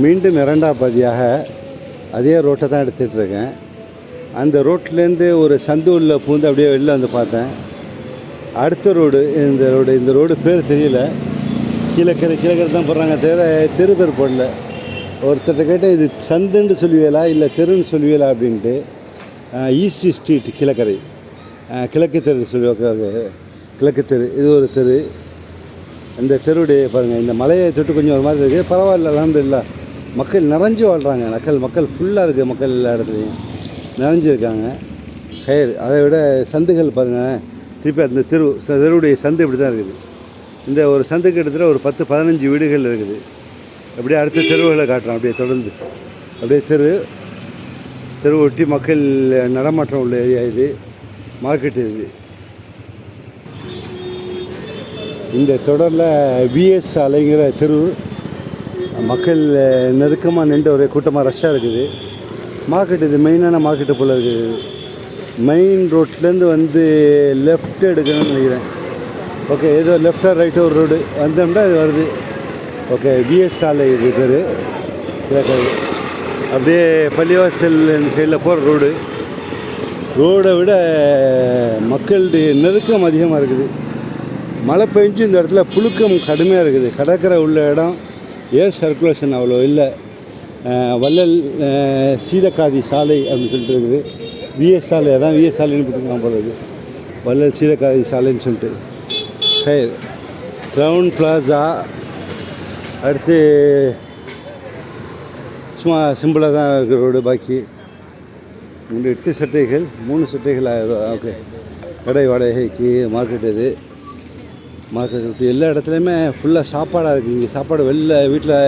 மீண்டும் இரண்டாம் பதியாக அதே ரோட்டை தான் எடுத்துகிட்ருக்கேன். அந்த ரோட்லேருந்து ஒரு சந்து உள்ள பூந்து அப்படியே வெளில வந்து பார்த்தேன். அடுத்த ரோடு இந்த ரோடு பேர் தெரியல. கீழக்கரை தான் போடுறாங்க தவிர தெரு பேர் போடல. ஒருத்தர்கிட்ட கேட்டால் இது சந்துன்னு சொல்லுவீங்களா இல்லை தெருன்னு சொல்லுவீங்களா அப்படின்ட்டு. ஈஸ்ட் ஸ்ட்ரீட் கீழக்கரை, கிழக்கு தெரு சொல்லுவாங்க. கிழக்கு தெரு இது ஒரு தெரு. இந்த தெருவுடைய பாருங்கள், இந்த மலையை தொட்டு கொஞ்சம் ஒரு மாதிரி இருக்குது. பரவாயில்ல, அல்ஹம்துலில்லாஹ். மக்கள் நிறைஞ்சு வாழ்கிறாங்க. மக்கள் ஃபுல்லாக இருக்குது. மக்கள் எல்லா இடத்துலையும் நிறைஞ்சிருக்காங்க. ஹயர் அதை விட சந்துகள் பாருங்கள். திருப்பி அந்த தெருவுடைய சந்து இப்படி தான் இருக்குது. இந்த ஒரு சந்துக்கு கிட்டத்தட்ட ஒரு 10-15 வீடுகள் இருக்குது. அப்படியே அடுத்த தெருவுகளை காட்டுறோம். அப்படியே தொடர்ந்து அப்படியே தெரு ஒட்டி மக்கள் நடமாட்டம் உள்ள ஏரியா இது. மார்க்கெட் இது. இந்த தொடரில் விஎஸ் சாலைங்கிற தெரு மக்கள் நெருக்கமாக நின்று ஒரே கூட்டமாக ரஷ்ஷாக இருக்குது. மார்க்கெட் இது மெயினான மார்க்கெட்டு போல் இருக்குது. மெயின் ரோட்லேருந்து வந்து லெஃப்ட் எடுக்கணும்னு நினைக்கிறேன். ஓகே, ஏதோ லெஃப்டாக ரைட்டாக ஒரு ரோடு வந்தோம்னா இது வருது. ஓகே, விஎஸ் சாலை இது பேர். அப்படியே பள்ளிவாசல் இந்த சைடில் போகிற ரோடை விட மக்களுடைய நெருக்கம் அதிகமாக இருக்குது. மழை பெஞ்சு இந்த இடத்துல புழுக்கம் கடுமையாக இருக்குது. கடற்கரை உள்ள இடம் ஏர் சர்க்குலேஷன் அவ்வளோ இல்லை. வள்ளல் சீதக்காதி சாலை அப்படின்னு சொல்லிட்டு இருக்குது. விஎஸ் சாலை, அதான் விஎஸ் சாலைன்னு போட்டுருக்காங்க போல இருக்குது. வள்ளல் சீதக்காதி சாலைன்னு சொல்லிட்டு. சரி, க்ரௌன் பிளாசா. அடுத்து சும்மா சிம்பிளாக தான் இருக்கிற ரோடு. பாக்கி 8 சட்டைகள் 3 சட்டைகள் 1000 ரூபா. ஓகே, கடை வாடகைக்கு மார்க்கெட் இது. மார்க்கெட் எல்லா இடத்துலையுமே ஃபுல்லாக சாப்பாடாக இருக்குது. இங்கே சாப்பாடு வெளில வீட்டில்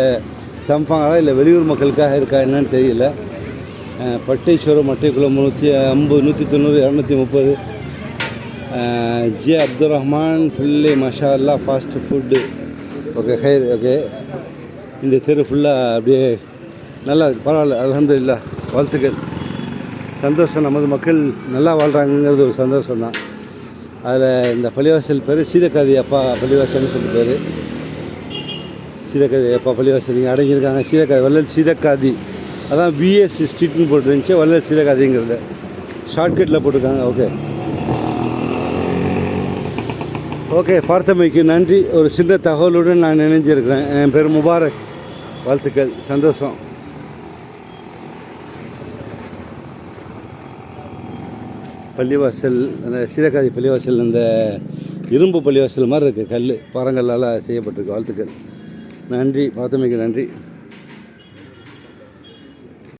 சமைப்பாங்களா இல்லை வெளியூர் மக்களுக்காக இருக்கா என்னன்னு தெரியல. பட்டை சோறு மட்டை குழம்பு 150, 190, 230. ஜி அப்துல் ரஹ்மான் ஃபுல்லி மஷா அல்லா ஃபாஸ்ட் ஃபுட்டு. ஓகே, ஹைர். ஓகே, இந்த தெரு ஃபுல்லாக அப்படியே நல்லா இருக்குது. பரவாயில்ல, அல்ஹம்துலில்லாஹ். வாழ்த்துக்கள். சந்தோஷம். நமது மக்கள் நல்லா வாழ்கிறாங்கிறது ஒரு சந்தோஷம் தான். அதில் இந்த பள்ளிவாசல் பேர் சீதக்காதி அப்பா பள்ளிவாசல்னு சொல்லி பேர். சீதக்காதி அப்பா பள்ளிவாசல் இங்கே அடங்கியிருக்காங்க. சீதக்காதி வள்ளல் சீதக்காதி, அதான் விஎஸ் ஸ்ட்ரீட்னு போட்டுருந்துச்சு. வள்ளல் சீதக்காதிங்கிறத ஷார்ட்கட்டில் போட்டிருக்காங்க. ஓகே, பார்த்தமைக்கு நன்றி. ஒரு சின்ன தகவலுடன் நான் நினைஞ்சிருக்கிறேன். என் பேர் முபாரக். வாழ்த்துக்கள், சந்தோஷம். பள்ளிவாசல், அந்த சீதக்காதி பள்ளிவாசல் அந்த இரும்பு பள்ளிவாசல் மாதிரி இருக்குது. பாறங்கல்லால் செய்யப்பட்டிருக்கு. வாழ்த்துக்கள், நன்றி. பார்த்தமைக்கு நன்றி.